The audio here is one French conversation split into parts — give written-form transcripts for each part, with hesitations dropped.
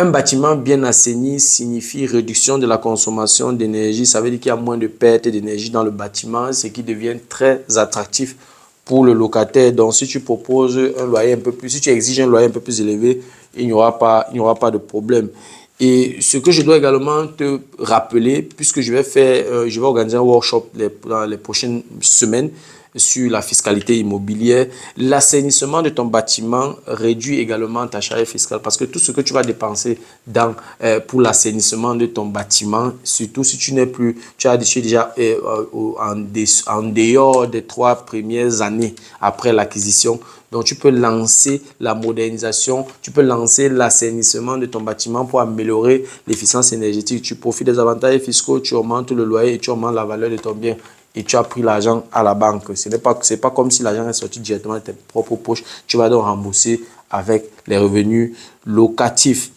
Un bâtiment bien assaini signifie réduction de la consommation d'énergie. Ça veut dire qu'il y a moins de perte d'énergie dans le bâtiment, ce qui devient très attractif pour le locataire. Donc, si tu proposes un loyer un peu plus, si tu exiges un loyer un peu plus élevé, il n'y aura pas de problème. Et ce que je dois également te rappeler, puisque je vais organiser un workshop dans les prochaines semaines sur la fiscalité immobilière, l'assainissement de ton bâtiment réduit également ta charge fiscale parce que tout ce que tu vas dépenser pour l'assainissement de ton bâtiment, surtout si tu es déjà en dehors des 3 premières années après l'acquisition. Donc, tu peux lancer la modernisation, tu peux lancer l'assainissement de ton bâtiment pour améliorer l'efficience énergétique. Tu profites des avantages fiscaux, tu augmentes le loyer et tu augmentes la valeur de ton bien. Et tu as pris l'argent à la banque. Ce n'est pas comme si l'argent est sorti directement de tes propres poches. Tu vas donc rembourser avec les revenus locatifs.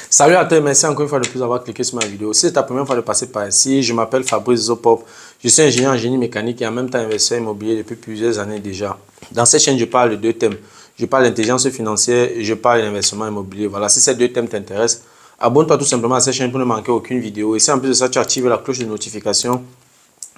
Salut à toi, merci encore une fois de plus d'avoir cliqué sur ma vidéo. Si c'est ta première fois de passer par ici, je m'appelle Fabrice Zopop. Je suis ingénieur en génie mécanique et en même temps investisseur immobilier depuis plusieurs années déjà. Dans cette chaîne, je parle de 2 thèmes. Je parle d'intelligence financière et je parle d'investissement immobilier. Voilà, si ces 2 thèmes t'intéressent, abonne-toi tout simplement à cette chaîne pour ne manquer aucune vidéo. Et si en plus de ça, tu actives la cloche de notification,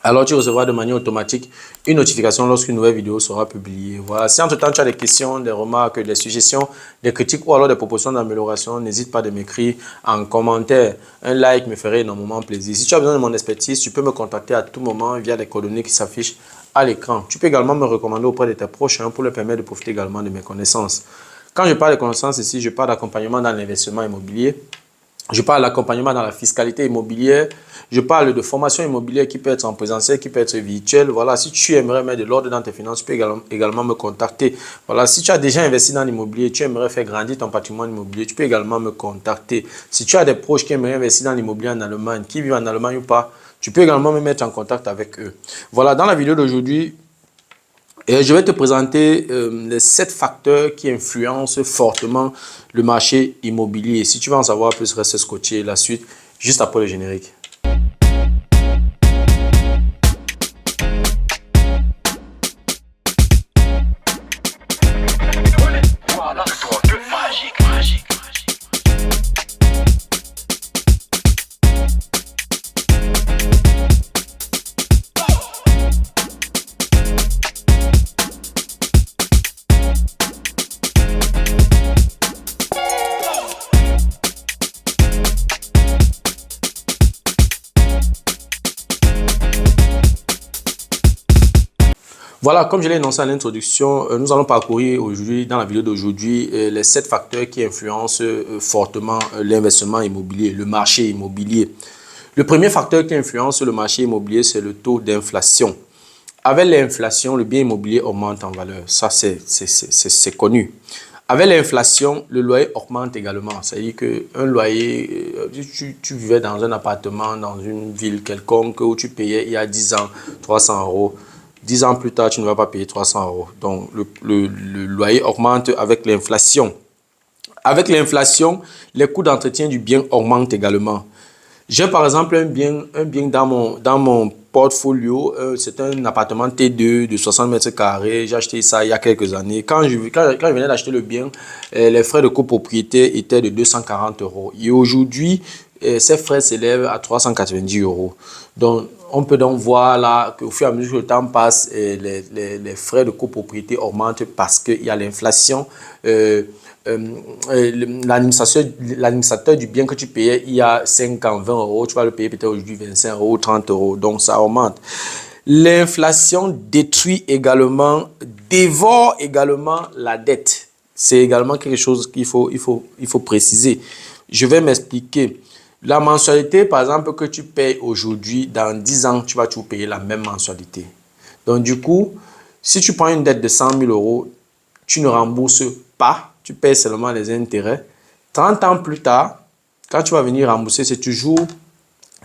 alors tu recevras de manière automatique une notification lorsqu'une nouvelle vidéo sera publiée. Voilà. Si entre-temps tu as des questions, des remarques, des suggestions, des critiques ou alors des propositions d'amélioration, n'hésite pas de m'écrire en commentaire. Un like me ferait énormément plaisir. Si tu as besoin de mon expertise, tu peux me contacter à tout moment via les coordonnées qui s'affichent à l'écran. Tu peux également me recommander auprès de tes proches pour leur permettre de profiter également de mes connaissances. Quand je parle de connaissances ici, je parle d'accompagnement dans l'investissement immobilier. Je parle d'accompagnement dans la fiscalité immobilière. Je parle de formation immobilière qui peut être en présentiel, qui peut être virtuelle. Voilà, si tu aimerais mettre de l'ordre dans tes finances, tu peux également me contacter. Voilà, si tu as déjà investi dans l'immobilier, tu aimerais faire grandir ton patrimoine immobilier, tu peux également me contacter. Si tu as des proches qui aimeraient investir dans l'immobilier en Allemagne, qui vivent en Allemagne ou pas, tu peux également me mettre en contact avec eux. Voilà, dans la vidéo d'aujourd'hui, je vais te présenter les 7 facteurs qui influencent fortement le marché immobilier. Si tu veux en savoir plus, reste scotché la suite juste après le générique. Voilà, comme je l'ai énoncé à l'introduction, nous allons parcourir aujourd'hui, dans la vidéo d'aujourd'hui, les 7 facteurs qui influencent fortement l'investissement immobilier, le marché immobilier. Le premier facteur qui influence le marché immobilier, c'est le taux d'inflation. Avec l'inflation, le bien immobilier augmente en valeur. Ça, c'est connu. Avec l'inflation, le loyer augmente également. C'est-à-dire qu'un loyer, tu vivais dans un appartement, dans une ville quelconque où tu payais il y a 10 ans 300 euros. 10 ans plus tard, tu ne vas pas payer 300 euros. Donc, le loyer augmente avec l'inflation. Avec l'inflation, les coûts d'entretien du bien augmentent également. J'ai par exemple un bien dans mon portfolio. C'est un appartement T2 de 60 mètres carrés. J'ai acheté ça il y a quelques années. Quand je venais d'acheter le bien, les frais de copropriété étaient de 240 euros. Et aujourd'hui, ces frais s'élèvent à 390 euros. Donc, on peut donc voir là qu'au fur et à mesure que le temps passe, les frais de copropriété augmentent parce qu'il y a l'inflation. L'administrateur du bien que tu payais il y a 5 ans, 20 euros, tu vas le payer peut-être aujourd'hui 25 euros, 30 euros. Donc, ça augmente. L'inflation détruit également, dévore également la dette. C'est également quelque chose qu'il faut préciser. Je vais m'expliquer. La mensualité, par exemple, que tu payes aujourd'hui, dans 10 ans, tu vas toujours payer la même mensualité. Donc, du coup, si tu prends une dette de 100 000 euros, tu ne rembourses pas, tu payes seulement les intérêts. 30 ans plus tard, quand tu vas venir rembourser, c'est toujours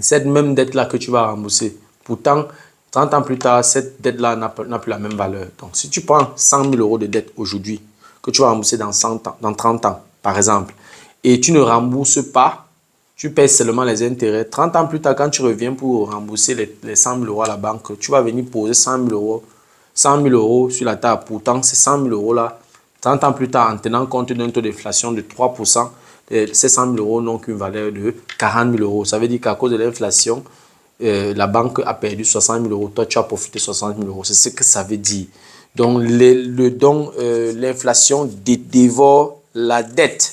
cette même dette-là que tu vas rembourser. Pourtant, 30 ans plus tard, cette dette-là n'a plus la même valeur. Donc, si tu prends 100 000 euros de dette aujourd'hui, que tu vas rembourser dans 100 ans, dans 30 ans, par exemple, et tu ne rembourses pas, tu payes seulement les intérêts. 30 ans plus tard, quand tu reviens pour rembourser les 100 000 euros à la banque, tu vas venir poser 100 000 euros 100 000 euros sur la table. Pourtant, ces 100 000 euros là, 30 ans plus tard, en tenant compte d'un taux d'inflation de 3%, ces 100 000 euros n'ont qu'une valeur de 40 000 euros. Ça veut dire qu'à cause de l'inflation, la banque a perdu 60 000 euros. Toi, tu as profité 60 000 euros. C'est ce que ça veut dire. Donc, l'inflation dévore la dette.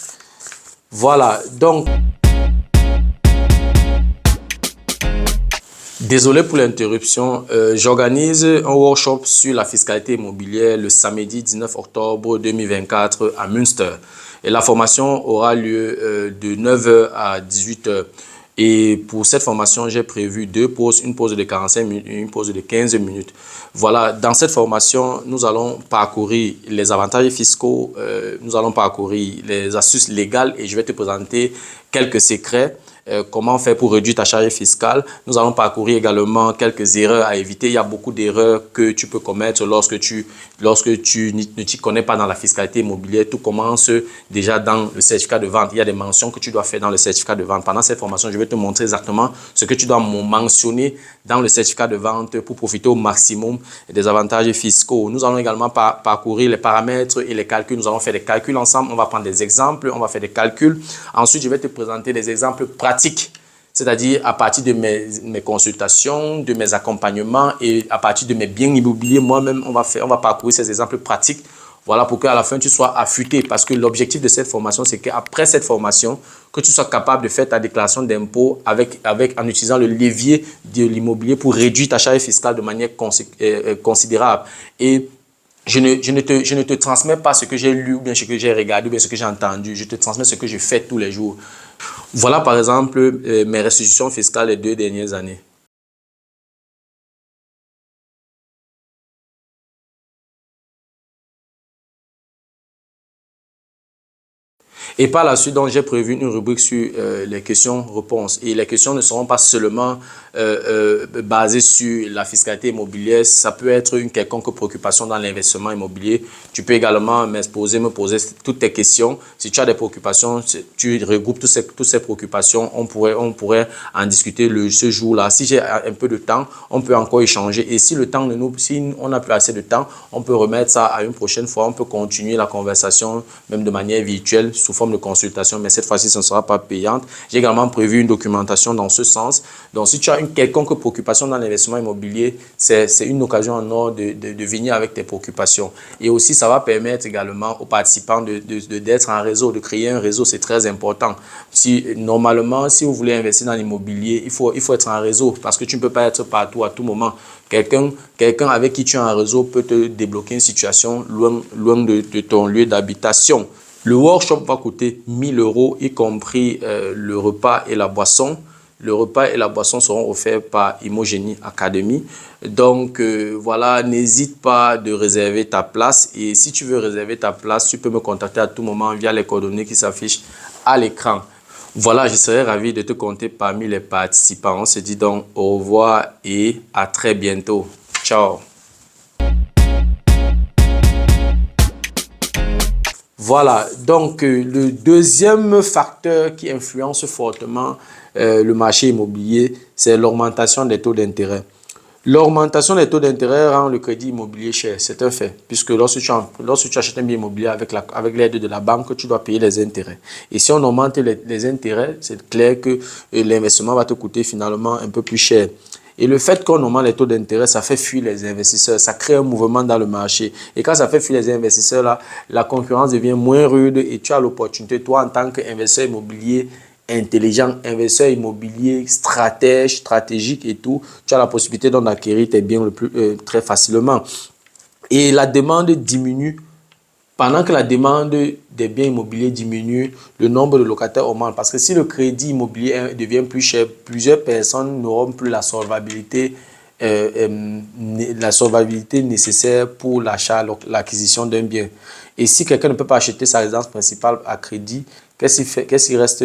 Voilà. Donc, désolé pour l'interruption. J'organise un workshop sur la fiscalité immobilière le samedi 19 octobre 2024 à Münster. Et la formation aura lieu de 9 h à 18 h. Et pour cette formation, j'ai prévu deux pauses, une pause de 45 minutes et une pause de 15 minutes. Voilà, dans cette formation, nous allons parcourir les avantages fiscaux, nous allons parcourir les astuces légales et je vais te présenter quelques secrets. Comment faire pour réduire ta charge fiscale. Nous allons parcourir également quelques erreurs à éviter. Il y a beaucoup d'erreurs que tu peux commettre lorsque tu ne t'y connais pas dans la fiscalité immobilière. Tout commence déjà dans le certificat de vente. Il y a des mentions que tu dois faire dans le certificat de vente. Pendant cette formation, je vais te montrer exactement ce que tu dois mentionner dans le certificat de vente pour profiter au maximum des avantages fiscaux. Nous allons également parcourir les paramètres et les calculs. Nous allons faire des calculs ensemble. On va prendre des exemples, on va faire des calculs. Ensuite, je vais te présenter des exemples pratiques. C'est-à-dire à partir de mes consultations, de mes accompagnements et à partir de mes biens immobiliers, moi-même, on va parcourir ces exemples pratiques. Voilà, pour qu'à la fin, tu sois affûté. Parce que l'objectif de cette formation, c'est qu'après cette formation, que tu sois capable de faire ta déclaration d'impôt en utilisant le levier de l'immobilier pour réduire ta charge fiscale de manière considérable. Et je ne te transmets pas ce que j'ai lu, ou bien ce que j'ai regardé, ou bien ce que j'ai entendu. Je te transmets ce que je fais tous les jours. Voilà par exemple mes restitutions fiscales les 2 dernières années. Et par la suite, donc, j'ai prévu une rubrique sur les questions-réponses. Et les questions ne seront pas seulement basées sur la fiscalité immobilière. Ça peut être une quelconque préoccupation dans l'investissement immobilier. Tu peux également me poser toutes tes questions. Si tu as des préoccupations, tu regroupes toutes ces préoccupations. On pourrait en discuter ce jour-là. Si j'ai un peu de temps, on peut encore échanger. Et si on n'a plus assez de temps, on peut remettre ça à une prochaine fois. On peut continuer la conversation, même de manière virtuelle, sous forme de consultation, mais cette fois-ci, ce ne sera pas payante. J'ai également prévu une documentation dans ce sens. Donc, si tu as une quelconque préoccupation dans l'investissement immobilier, c'est une occasion en or de venir avec tes préoccupations. Et aussi, ça va permettre également aux participants d'être en réseau, de créer un réseau, c'est très important. Normalement, si vous voulez investir dans l'immobilier, il faut être en réseau parce que tu ne peux pas être partout à tout moment. Quelqu'un avec qui tu es en réseau peut te débloquer une situation loin de ton lieu d'habitation. Le workshop va coûter 1 000 €, y compris le repas et la boisson. Le repas et la boisson seront offerts par Imogénie Academy. Donc, voilà, n'hésite pas de réserver ta place. Et si tu veux réserver ta place, tu peux me contacter à tout moment via les coordonnées qui s'affichent à l'écran. Voilà, je serais ravi de te compter parmi les participants. On se dit donc au revoir et à très bientôt. Ciao. Voilà, donc le deuxième facteur qui influence fortement le marché immobilier, c'est l'augmentation des taux d'intérêt. L'augmentation des taux d'intérêt rend le crédit immobilier cher, c'est un fait, puisque lorsque tu achètes un bien immobilier avec l'aide de la banque, tu dois payer les intérêts. Et si on augmente les intérêts, c'est clair que l'investissement va te coûter finalement un peu plus cher. Et le fait qu'on augmente les taux d'intérêt, ça fait fuir les investisseurs, ça crée un mouvement dans le marché. Et quand ça fait fuir les investisseurs, là, la concurrence devient moins rude et tu as l'opportunité, toi en tant qu'investisseur immobilier intelligent, investisseur immobilier stratégique et tout, tu as la possibilité d'acquérir tes biens très facilement. Et la demande diminue. Pendant que la demande des biens immobiliers diminue, le nombre de locataires augmente. Parce que si le crédit immobilier devient plus cher, plusieurs personnes n'auront plus la solvabilité nécessaire pour l'achat, l'acquisition d'un bien. Et si quelqu'un ne peut pas acheter sa résidence principale à crédit, qu'est-ce qui reste?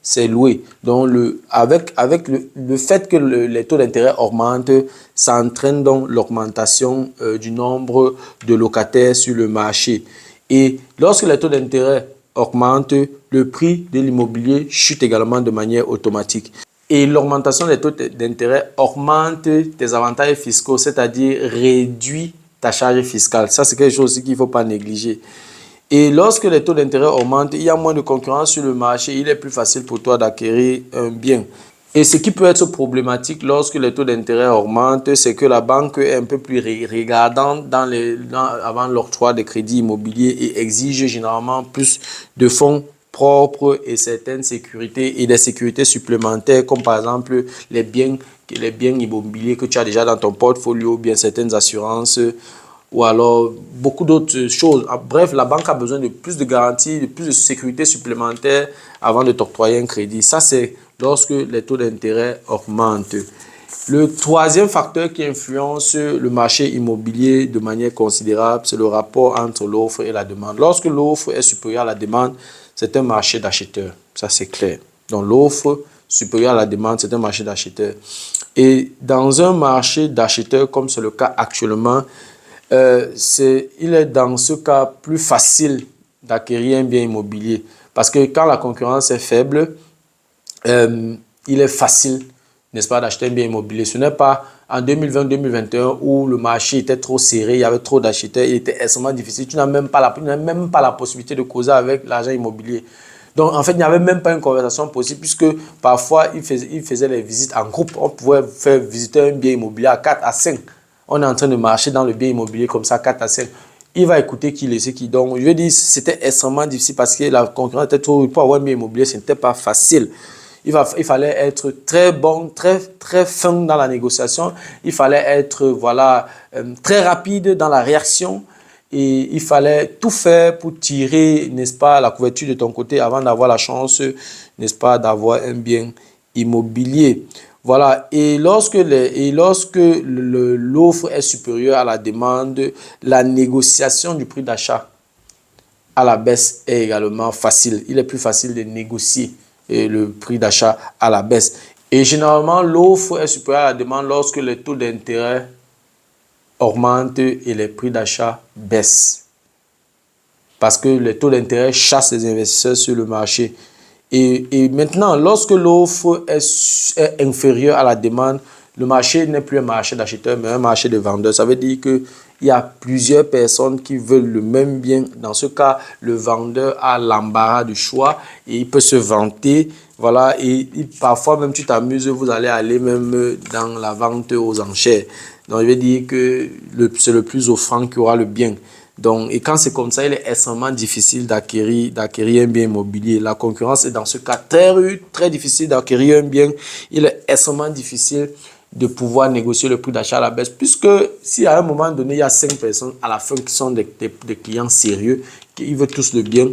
C'est loué. Donc, avec le fait que les taux d'intérêt augmentent, ça entraîne donc l'augmentation du nombre de locataires sur le marché. Et lorsque les taux d'intérêt augmentent, le prix de l'immobilier chute également de manière automatique. Et l'augmentation des taux d'intérêt augmente tes avantages fiscaux, c'est-à-dire réduit ta charge fiscale. Ça, c'est quelque chose aussi qu'il ne faut pas négliger. Et lorsque les taux d'intérêt augmentent, il y a moins de concurrence sur le marché, il est plus facile pour toi d'acquérir un bien. Et ce qui peut être problématique lorsque les taux d'intérêt augmentent, c'est que la banque est un peu plus regardante avant l'octroi des crédits immobiliers et exige généralement plus de fonds propres et certaines sécurités et des sécurités supplémentaires comme par exemple les biens immobiliers que tu as déjà dans ton portfolio, bien certaines assurances ou alors beaucoup d'autres choses. Bref, la banque a besoin de plus de garanties, de plus de sécurité supplémentaire avant de t'octroyer un crédit. Ça, c'est lorsque les taux d'intérêt augmentent. Le troisième facteur qui influence le marché immobilier de manière considérable, c'est le rapport entre l'offre et la demande. Lorsque l'offre est supérieure à la demande, c'est un marché d'acheteurs. Ça, c'est clair. Donc, l'offre supérieure à la demande, c'est un marché d'acheteurs. Et dans un marché d'acheteurs, comme c'est le cas actuellement, il est dans ce cas plus facile d'acquérir un bien immobilier. Parce que quand la concurrence est faible, il est facile, n'est-ce pas, d'acheter un bien immobilier. Ce n'est pas en 2020-2021 où le marché était trop serré, il y avait trop d'acheteurs, il était extrêmement difficile. Tu n'as même pas la possibilité de causer avec l'agent immobilier. Donc, en fait, il n'y avait même pas une conversation possible puisque parfois, il faisait les visites en groupe. On pouvait faire visiter un bien immobilier à 4 à 5. On est en train de marcher dans le bien immobilier comme ça, 4 à 5. Il va écouter qui laisse qui. Donc, je veux dire, c'était extrêmement difficile parce que la concurrence était trop. Pour avoir un bien immobilier, ce n'était pas facile. Il fallait être très bon, très fin dans la négociation. Il fallait être très rapide dans la réaction. Et il fallait tout faire pour tirer, n'est-ce pas, la couverture de ton côté avant d'avoir la chance, n'est-ce pas, d'avoir un bien immobilier. Voilà. Et lorsque l'offre est supérieure à la demande, la négociation du prix d'achat à la baisse est également facile. Il est plus facile de négocier le prix d'achat à la baisse. Et généralement, l'offre est supérieure à la demande lorsque les taux d'intérêt augmentent et les prix d'achat baissent. Parce que les taux d'intérêt chassent les investisseurs sur le marché. Et maintenant, lorsque l'offre est inférieure à la demande, le marché n'est plus un marché d'acheteurs, mais un marché de vendeurs. Ça veut dire qu'il y a plusieurs personnes qui veulent le même bien. Dans ce cas, le vendeur a l'embarras du choix et il peut se vanter. Voilà, et parfois même tu t'amuses, vous allez aller même dans la vente aux enchères. Donc, je veux dire que c'est le plus offrant qui aura le bien. Donc, et quand c'est comme ça, il est extrêmement difficile d'acquérir un bien immobilier. La concurrence est dans ce cas très rude, très difficile d'acquérir un bien. Il est extrêmement difficile de pouvoir négocier le prix d'achat à la baisse. Puisque si à un moment donné, il y a 5 personnes à la fin qui sont des clients sérieux, qui veulent tous le bien,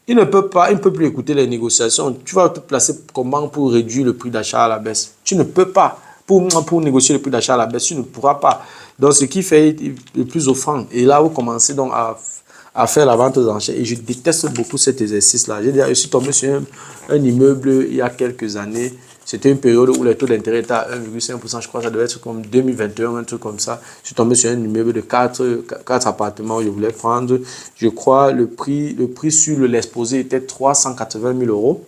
il ne peut plus écouter les négociations. Tu vas te placer comment pour réduire le prix d'achat à la baisse? Tu ne peux pas. Pour négocier le prix d'achat à la baisse, tu ne pourras pas. Donc, ce qui fait le plus offrant. Et là, vous commencez donc à faire la vente aux enchères. Et je déteste beaucoup cet exercice-là. Je suis tombé sur un immeuble il y a quelques années. C'était une période où les taux d'intérêt étaient à 1,5%. Je crois que ça devait être comme 2021, un truc comme ça. Je suis tombé sur un immeuble de 4 appartements où je voulais prendre. Je crois le prix sur l'exposé était 380 000 euros.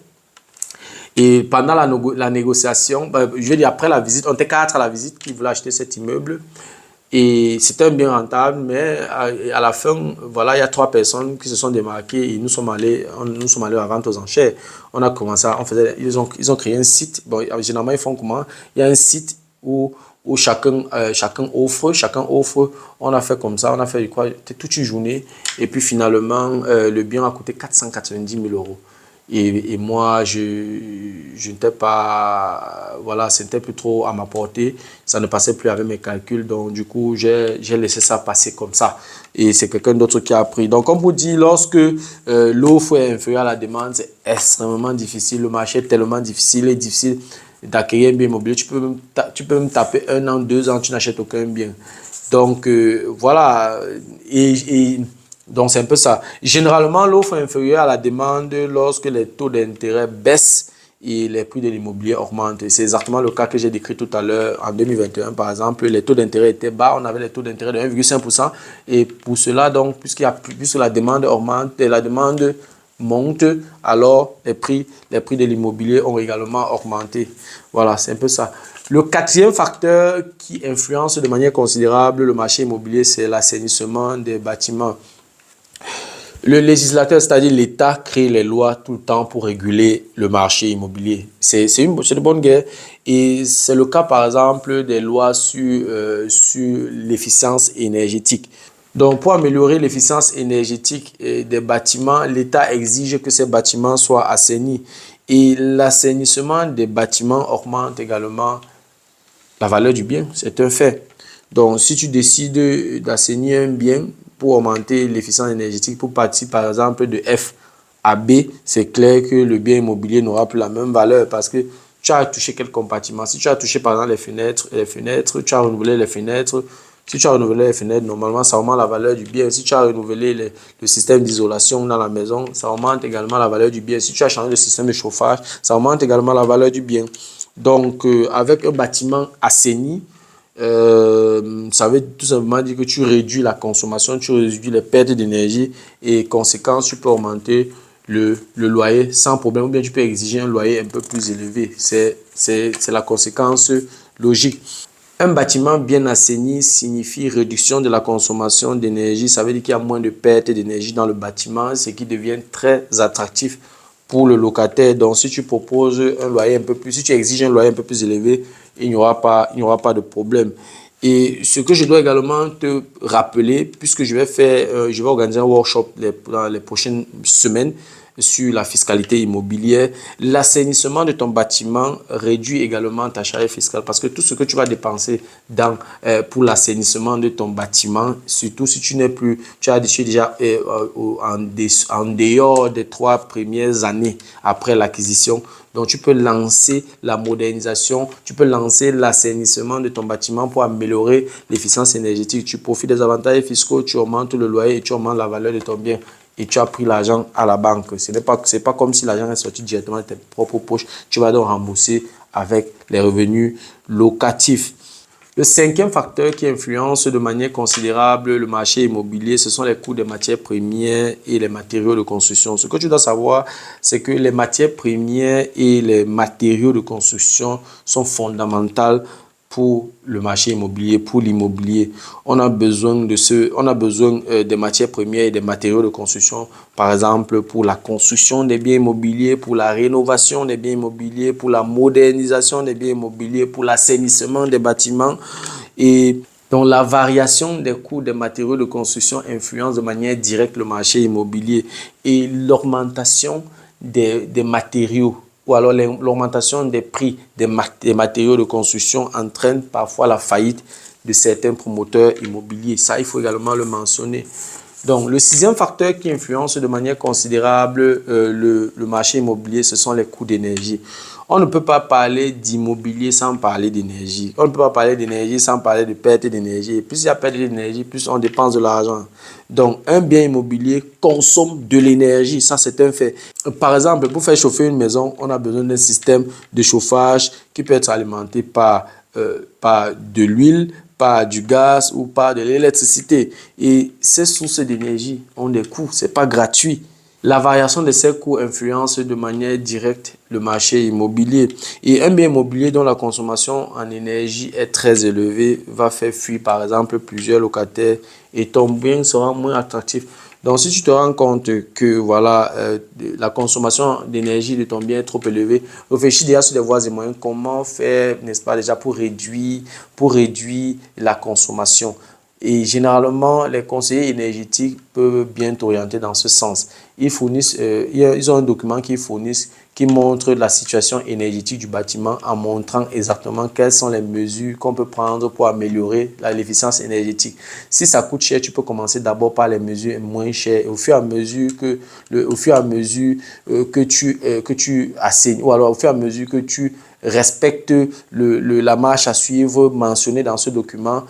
Et pendant la négociation, je veux dire après la visite, on était 4 à la visite qui voulaient acheter cet immeuble. Et c'était un bien rentable, mais à la fin, voilà, il y a 3 personnes qui se sont démarquées et nous sommes allés à la vente aux enchères. On a commencé, ils ont créé un site. Bon, généralement, ils font comment? Il y a un site où chacun offre. On a fait comme ça, on a fait quoi? Toute une journée. Et puis finalement, le bien a coûté 490 000 euros. Et moi, je n'étais pas, voilà, c'était plus trop à ma portée. Ça ne passait plus avec mes calculs. Donc, du coup, j'ai laissé ça passer comme ça. Et c'est quelqu'un d'autre qui a pris. Donc, comme vous dit, lorsque l'offre est inférieure à la demande, c'est extrêmement difficile. Le marché est tellement difficile. Il est difficile d'acquérir un bien immobilier. Tu peux me taper 1 an, 2 ans, tu n'achètes aucun bien. Donc, voilà. Donc, c'est un peu ça. Généralement, l'offre est inférieure à la demande lorsque les taux d'intérêt baissent et les prix de l'immobilier augmentent. C'est exactement le cas que j'ai décrit tout à l'heure. En 2021, par exemple, les taux d'intérêt étaient bas. On avait les taux d'intérêt de 1,5%. Et pour cela, donc, puisque la demande augmente et la demande monte, alors les prix de l'immobilier ont également augmenté. Voilà, c'est un peu ça. Le quatrième facteur qui influence de manière considérable le marché immobilier, c'est l'assainissement des bâtiments. Le législateur, c'est-à-dire l'État, crée les lois tout le temps pour réguler le marché immobilier. C'est de bonne guerre. Et c'est le cas, par exemple, des lois sur l'efficience énergétique. Donc, pour améliorer l'efficience énergétique des bâtiments, l'État exige que ces bâtiments soient assainis. Et l'assainissement des bâtiments augmente également la valeur du bien. C'est un fait. Donc, si tu décides d'assainir un bien pour augmenter l'efficience énergétique, pour partir par exemple de F à B, c'est clair que le bien immobilier n'aura plus la même valeur parce que tu as touché quel compartiment. Si tu as touché par exemple les fenêtres, tu as renouvelé les fenêtres. Si tu as renouvelé les fenêtres, normalement, ça augmente la valeur du bien. Si tu as renouvelé le système d'isolation dans la maison, ça augmente également la valeur du bien. Si tu as changé le système de chauffage, ça augmente également la valeur du bien. Donc, avec un bâtiment assaini, ça veut tout simplement dire que tu réduis la consommation, tu réduis les pertes d'énergie et conséquence, tu peux augmenter le loyer sans problème ou bien tu peux exiger un loyer un peu plus élevé. C'est la conséquence logique. Un bâtiment bien assaini signifie réduction de la consommation d'énergie. Ça veut dire qu'il y a moins de pertes d'énergie dans le bâtiment, ce qui devient très attractif pour le locataire. Donc, si tu proposes un loyer un peu plus, si tu exiges un loyer un peu plus élevé, il n'y aura pas de problème. Et ce que je dois également te rappeler, puisque je vais organiser un workshop dans les prochaines semaines sur la fiscalité immobilière, l'assainissement de ton bâtiment réduit également ta charge fiscale parce que tout ce que tu vas dépenser pour l'assainissement de ton bâtiment, surtout si tu n'es plus, tu es déjà en dehors des 3 premières années après l'acquisition. Donc, tu peux lancer la modernisation, tu peux lancer l'assainissement de ton bâtiment pour améliorer l'efficience énergétique. Tu profites des avantages fiscaux, tu augmentes le loyer et tu augmentes la valeur de ton bien. Et tu as pris l'argent à la banque. Ce n'est pas comme si l'argent est sorti directement de tes propres poches. Tu vas donc rembourser avec les revenus locatifs. Le cinquième facteur qui influence de manière considérable le marché immobilier, ce sont les coûts des matières premières et les matériaux de construction. Ce que tu dois savoir, c'est que les matières premières et les matériaux de construction sont fondamentaux pour le marché immobilier, pour l'immobilier. On a besoin des matières premières et des matériaux de construction, par exemple pour la construction des biens immobiliers, pour la rénovation des biens immobiliers, pour la modernisation des biens immobiliers, pour l'assainissement des bâtiments. Et donc la variation des coûts des matériaux de construction influence de manière directe le marché immobilier et l'augmentation des matériaux ou alors l'augmentation des prix des matériaux de construction entraîne parfois la faillite de certains promoteurs immobiliers. Ça, il faut également le mentionner. Donc, le sixième facteur qui influence de manière considérable le marché immobilier, ce sont les coûts d'énergie. On ne peut pas parler d'immobilier sans parler d'énergie. On ne peut pas parler d'énergie sans parler de perte d'énergie. Et plus il y a perte d'énergie, plus on dépense de l'argent. Donc, un bien immobilier consomme de l'énergie. Ça, c'est un fait. Par exemple, pour faire chauffer une maison, on a besoin d'un système de chauffage qui peut être alimenté par de l'huile, par du gaz ou par de l'électricité. Et ces sources d'énergie ont des coûts. Ce n'est pas gratuit. La variation de ces coûts influence de manière directe le marché immobilier. Et un bien immobilier dont la consommation en énergie est très élevée va faire fuir par exemple plusieurs locataires et ton bien sera moins attractif. Donc si tu te rends compte que voilà, la consommation d'énergie de ton bien est trop élevée, réfléchis déjà sur les voies et moyens. Comment faire, n'est-ce pas, déjà pour réduire la consommation. Et généralement, les conseillers énergétiques peuvent bien t'orienter dans ce sens. Ils ont un document qu'ils fournissent qui montre la situation énergétique du bâtiment en montrant exactement quelles sont les mesures qu'on peut prendre pour améliorer l'efficience énergétique. Si ça coûte cher, tu peux commencer d'abord par les mesures moins chères. Et au fur et à mesure que tu assaignes, ou alors au fur et à mesure que tu respectes la marche à suivre mentionnée dans ce document,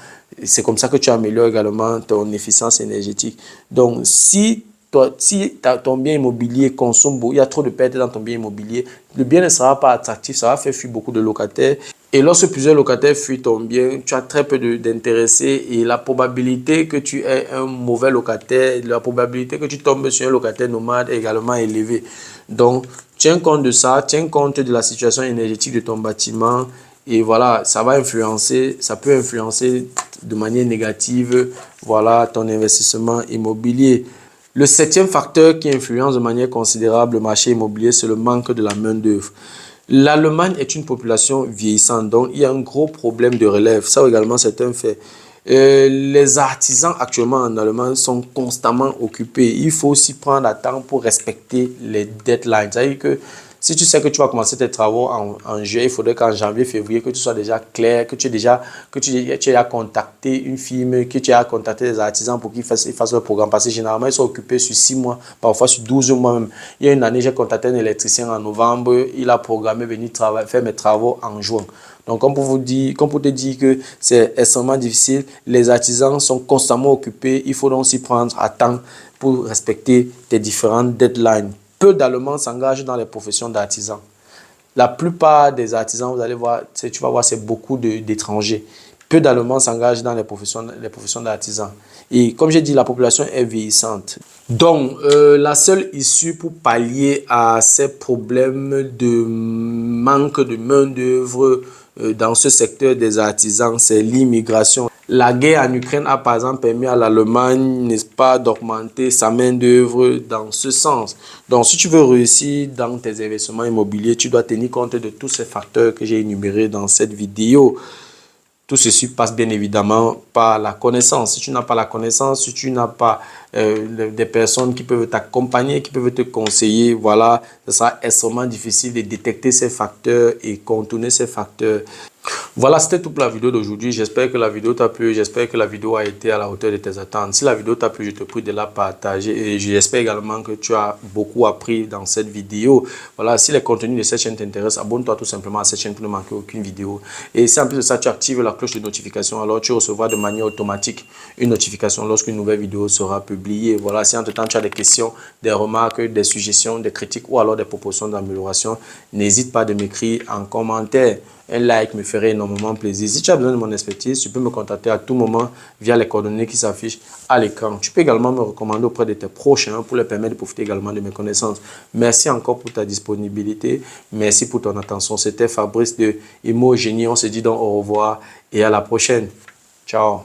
c'est comme ça que tu améliores également ton efficience énergétique. Donc, si ton bien immobilier consomme beaucoup, il y a trop de pertes dans ton bien immobilier, le bien ne sera pas attractif, ça va faire fuir beaucoup de locataires. Et lorsque plusieurs locataires fuient ton bien, tu as très peu d'intéressés et la probabilité que tu aies un mauvais locataire, la probabilité que tu tombes sur un locataire nomade est également élevée. Donc, tiens compte de ça, tiens compte de la situation énergétique de ton bâtiment Et voilà, ça va influencer, ça peut influencer de manière négative, voilà, ton investissement immobilier. Le septième facteur qui influence de manière considérable le marché immobilier, c'est le manque de la main-d'œuvre. L'Allemagne est une population vieillissante, donc il y a un gros problème de relève. Ça également, c'est un fait. Les artisans actuellement en Allemagne sont constamment occupés. Il faut aussi prendre le temps pour respecter les deadlines. C'est-à-dire que si tu sais que tu vas commencer tes travaux en juillet, il faudrait qu'en janvier, février, que tu sois déjà clair, que tu aies contacté une firme, que tu aies contacté des artisans pour qu'ils fassent le programme. Parce que généralement, ils sont occupés sur 6 mois, parfois sur 12 mois même. Il y a une année, j'ai contacté un électricien en novembre. Il a programmé venir faire mes travaux en juin. Donc, comme pour te dire que c'est extrêmement difficile, les artisans sont constamment occupés. Il faut donc s'y prendre à temps pour respecter tes différentes deadlines. Peu d'Allemands s'engagent dans les professions d'artisans. La plupart des artisans, vous allez voir, tu vas voir, c'est beaucoup d'étrangers. Peu d'Allemands s'engagent dans les professions d'artisans. Et comme j'ai dit, la population est vieillissante. Donc, la seule issue pour pallier à ces problèmes de manque de main-d'œuvre dans ce secteur des artisans, c'est l'immigration. La guerre en Ukraine a par exemple permis à l'Allemagne, n'est-ce pas, d'augmenter sa main-d'œuvre dans ce sens. Donc, si tu veux réussir dans tes investissements immobiliers, tu dois tenir compte de tous ces facteurs que j'ai énumérés dans cette vidéo. Tout ceci passe bien évidemment par la connaissance. Si tu n'as pas la connaissance, si tu n'as pas des personnes qui peuvent t'accompagner, qui peuvent te conseiller, voilà, ce sera extrêmement difficile de détecter ces facteurs et contourner ces facteurs. Voilà, c'était tout pour la vidéo d'aujourd'hui. J'espère que la vidéo t'a plu. J'espère que la vidéo a été à la hauteur de tes attentes. Si la vidéo t'a plu, je te prie de la partager. Et j'espère également que tu as beaucoup appris dans cette vidéo. Voilà, si les contenus de cette chaîne t'intéressent, abonne-toi tout simplement à cette chaîne pour ne manquer aucune vidéo. Et si en plus de ça, tu actives la cloche de notification, alors tu recevras de manière automatique une notification lorsqu'une nouvelle vidéo sera publiée. Voilà, si entre-temps tu as des questions, des remarques, des suggestions, des critiques ou alors des propositions d'amélioration, n'hésite pas de m'écrire en commentaire. Un like me ferait énormément plaisir. Si tu as besoin de mon expertise, tu peux me contacter à tout moment via les coordonnées qui s'affichent à l'écran. Tu peux également me recommander auprès de tes proches pour les permettre de profiter également de mes connaissances. Merci encore pour ta disponibilité. Merci pour ton attention. C'était Fabrice de Imo Génie. On se dit donc au revoir et à la prochaine. Ciao.